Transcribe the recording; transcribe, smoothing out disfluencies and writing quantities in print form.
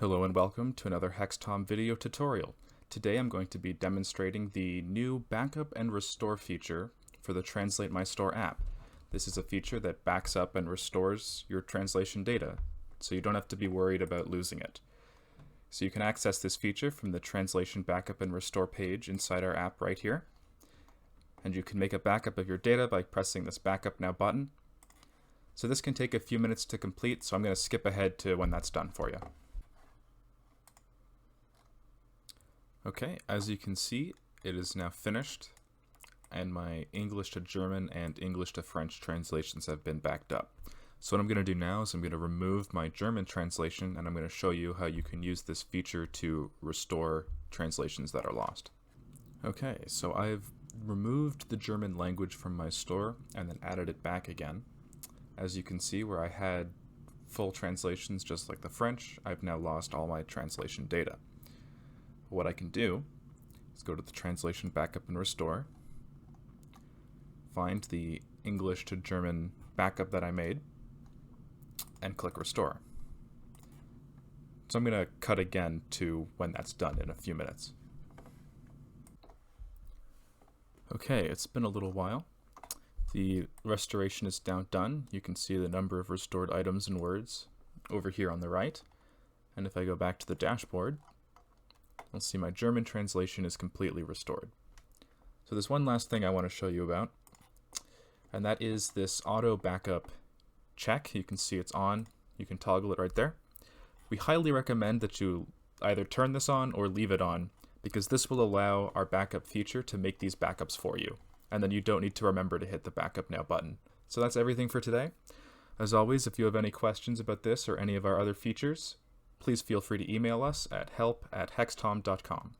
Hello and welcome to another Hextom video tutorial. Today I'm going to be demonstrating the new backup and restore feature for the Translate My Store app. This is a feature that backs up and restores your translation data, so you don't have to be worried about losing it. So you can access this feature from the Translation Backup and Restore page inside our app right here. And you can make a backup of your data by pressing this Backup Now button. So this can take a few minutes to complete, so I'm going to skip ahead to when that's done for you. Okay, as you can see, it is now finished, and my English to German and English to French translations have been backed up. So what I'm going to do now is I'm going to remove my German translation, and I'm going to show you how you can use this feature to restore translations that are lost. Okay, so I've removed the German language from my store and then added it back again. As you can see, where I had full translations just like the French, I've now lost all my translation data. What I can do is go to the Translation Backup and Restore, find the English to German backup that I made, and click Restore. So I'm going to cut again to when that's done in a few minutes. Okay, it's been a little while. The restoration is now done. You can see the number of restored items and words over here on the right. And if I go back to the dashboard, you'll see my German translation is completely restored. So there's one last thing I want to show you about, and that is this auto backup check. You can see it's on. You can toggle it right there. We highly recommend that you either turn this on or leave it on, because this will allow our backup feature to make these backups for you, and then you don't need to remember to hit the Backup Now button. So that's everything for today. As always, if you have any questions about this or any of our other features, please feel free to email us at help@hextom.com.